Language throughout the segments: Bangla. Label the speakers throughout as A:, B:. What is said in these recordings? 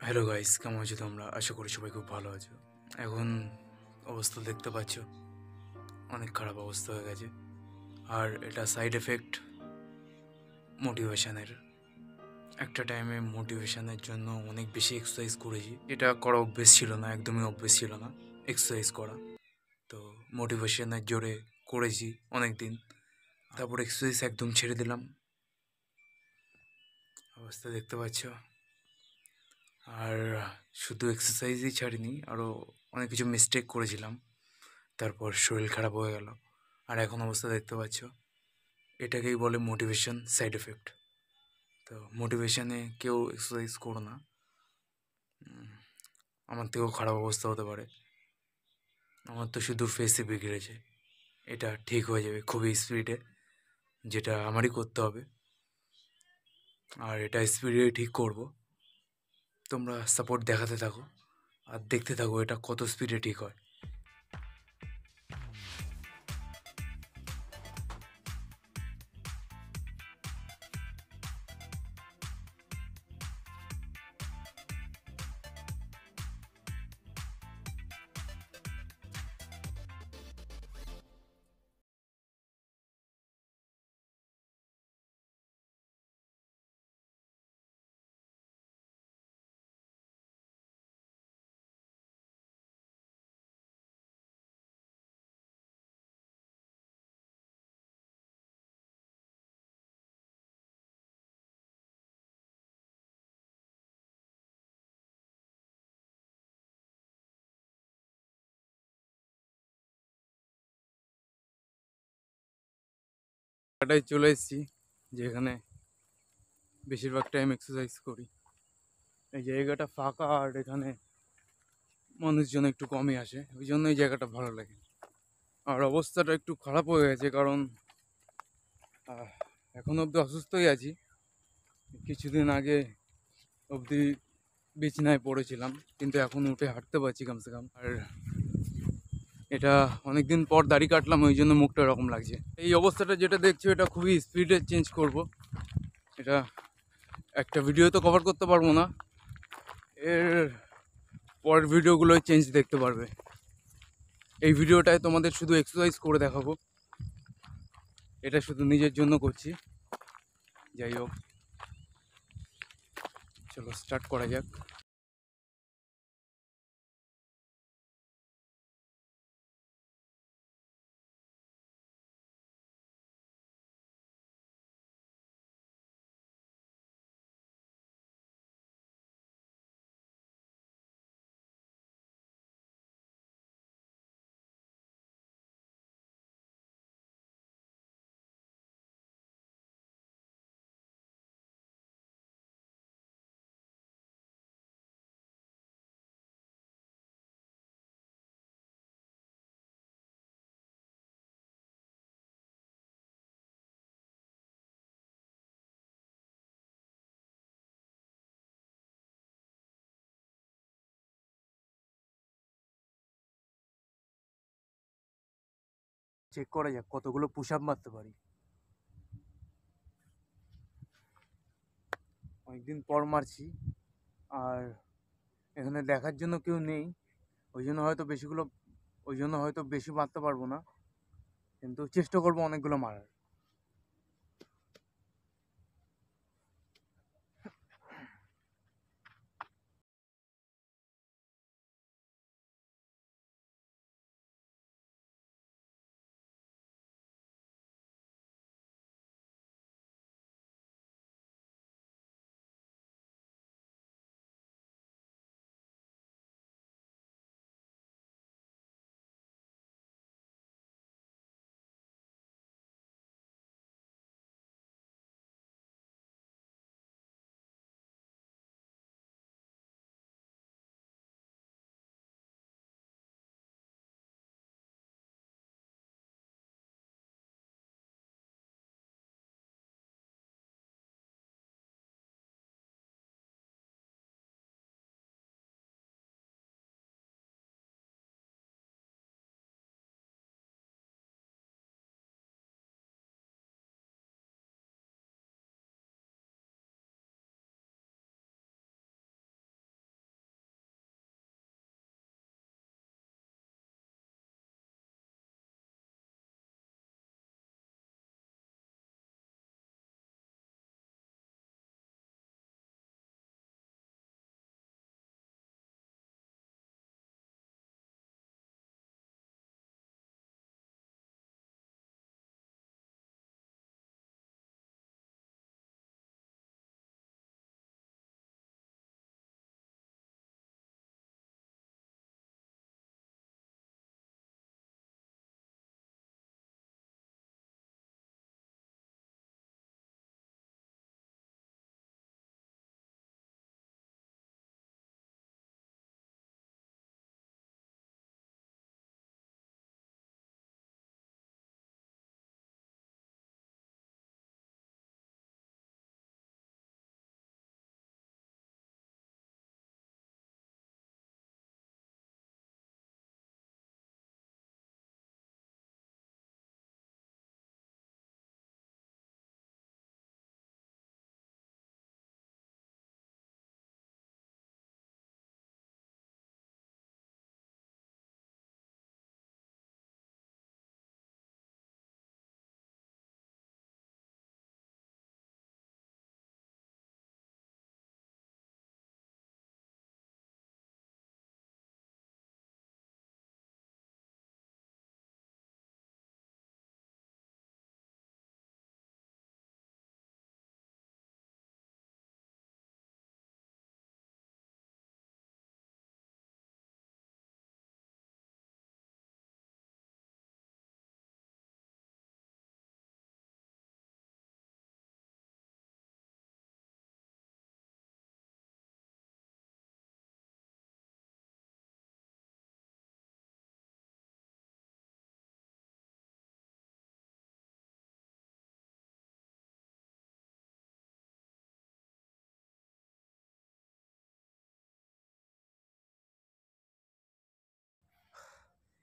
A: হ্যালো গাইস, কেমন আছো তোমরা? আশা করি সবাই খুব ভালো আছো। এখন অবস্থা দেখতে পাচ্ছ, অনেক খারাপ অবস্থা হয়ে গেছে। আর এটা সাইড এফেক্ট মোটিভেশনের। একটা টাইমে মোটিভেশনের জন্য অনেক বেশি এক্সারসাইজ করেছি। এটা করা অভ্যেস ছিল না, একদমই অভ্যেস ছিল না এক্সারসাইজ করা। তো মোটিভেশনের জোরে করেছি অনেক দিন, তারপর এক্সারসাইজ একদম ছেড়ে দিলাম। অবস্থা দেখতে পাচ্ছ। আর শুধু এক্সারসাইজই ছাড়িনি, আরও অনেক কিছু মিস্টেক করেছিলাম, তারপর শরীর খারাপ হয়ে গেল। আর এখন অবস্থা দেখতে পাচ্ছ, এটাকেই বলে মোটিভেশন সাইড এফেক্ট। তো মোটিভেশনে কেউ এক্সারসাইজ করো না, আমার থেকেও খারাপ অবস্থা হতে পারে। আমার তো শুধু ফেসে বিগড়েছে, এটা ঠিক হয়ে যাবে খুবই স্পিডে, যেটা আমারই করতে হবে। আর এটা স্পিডে ঠিক করব। তোমরা সাপোর্ট দেখাতে থাকো আর দেখতে থাকো এটা কত স্পিডে ঠিক হয়। জায়গাটায় চলে এসেছি যেখানে বেশিরভাগ টাইম এক্সারসাইজ করি। এই জায়গাটা ফাঁকা আর এখানে মানুষজন একটু কমই আসে, ওই জন্য এই জায়গাটা ভালো লাগে। আর অবস্থাটা একটু খারাপ হয়ে গেছে, কারণ এখন অবধি অসুস্থই আছি। কিছুদিন আগে অবধি বিছানায় পড়েছিলাম, কিন্তু এখন উঠে হাঁটতে পারছি কমসে কম। আর এটা অনেকদিন পর দাড়ি কাটলাম, ওই জন্য মুখটা এরকম লাগছে। এই অবস্থাটা যেটা দেখছো, এটা খুবই স্পিডে চেঞ্জ করব। এটা একটা ভিডিও তো কভার করতে পারবো না, এর পরের ভিডিওগুলোয় চেঞ্জ দেখতে পারবে। এই ভিডিওটায় তোমাদের শুধু এক্সারসাইজ করে দেখাবো, এটা শুধু নিজের জন্য করছি। যাই হোক, চলো স্টার্ট করা যাক। চেক করা যাক কতগুলো পুশ আপ মারতে পারি। অনেকদিন পর মারছি, আর এখানে দেখার জন্য কেউ নেই, ওই জন্য হয়তো বেশি মারতে পারবো না, কিন্তু চেষ্টা করবো অনেকগুলো মারার।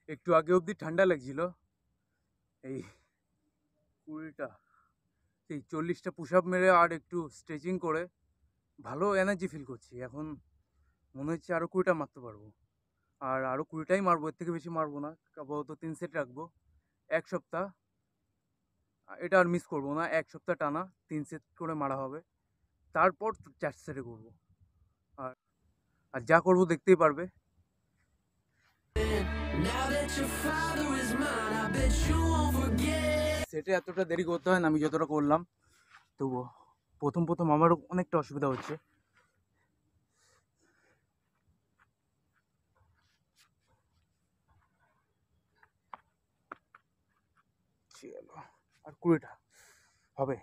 A: একটু আগে অবধি ঠান্ডা লাগছিল, এই 20টা এই 40টা পুশ আপ মেরে আর একটু স্ট্রেচিং করে ভালো এনার্জি ফিল করছি। এখন মনে হচ্ছে আরও 20টা মারতে পারবো, আর আরও 20টাই মারবো, এর থেকে বেশি মারবো না। আপাতত 3 সেট রাখবো, 1 সপ্তাহ এটা আর মিস করবো না। 1 সপ্তাহ টানা 3 সেট করে মারা হবে, তারপর 4 সেটে করবো। আর আর যা করবো দেখতেই পারবে। সেটে এতটা দেরি করতে হয় না, আমি যতটা করলাম। তবুও প্রথম প্রথম আমারও অনেকটা অসুবিধা হচ্ছে। চলো, আর 20টা হবে।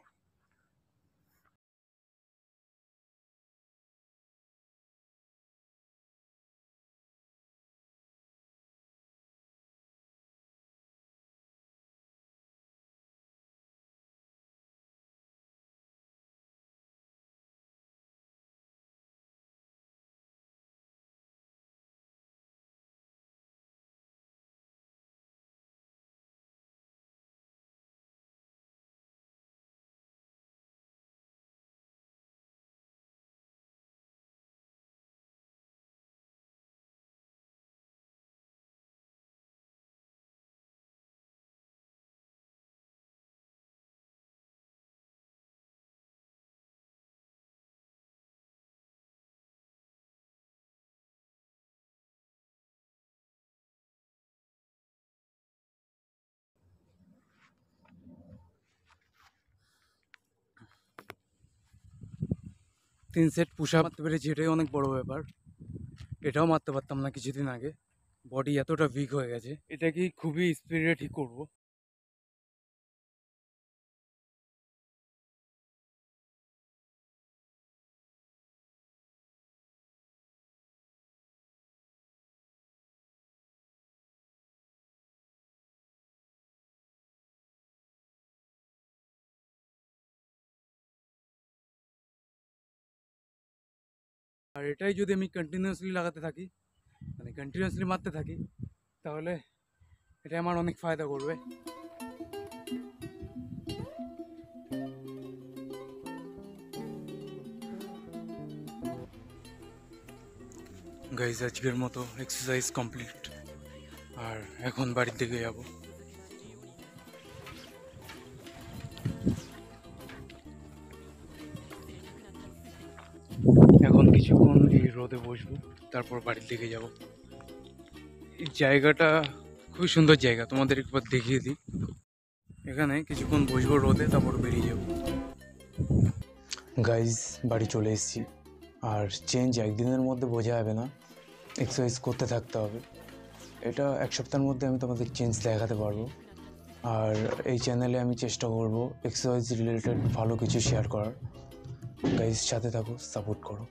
A: তিন সেট পুশ আপ মারতে পেরেছি, এটাই অনেক বড় ব্যাপার। এটাও মারতে পারতাম না কিছুদিন আগে, বডি এতটা উইক হয়ে গেছে। এটাকেই খুবই স্পিডে ঠিক করব। আর এটাই যদি আমি কন্টিনিউয়াসলি লাগাতে থাকি, মানে কন্টিনিউয়াসলি মারতে থাকি, তাহলে এটা আমার অনেক ফায়দা করবে। গাইজ, আজকের মতো এক্সারসাইজ কমপ্লিট, আর এখন বাড়ির দিকে যাব। এখন কিছুক্ষণ এই রোদে বসবো, তারপর বাড়ির দিকে যাব। এই জায়গাটা খুবই সুন্দর জায়গা, তোমাদের একবার দেখিয়ে দিই। এখানে কিছুক্ষণ বসবো রোদে, তারপর বেরিয়ে যাব। গাইজ, বাড়ি চলে এসেছি। আর চেঞ্জ একদিনের মধ্যে বোঝা যাবে না, এক্সারসাইজ করতে থাকতে হবে। এটা 1 সপ্তাহের মধ্যে আমি তোমাদের চেঞ্জ দেখাতে পারবো। আর এই চ্যানেলে আমি চেষ্টা করব এক্সারসাইজ রিলেটেড ভালো কিছু শেয়ার করার। গাইজ, সাথে থাকো, সাপোর্ট করো।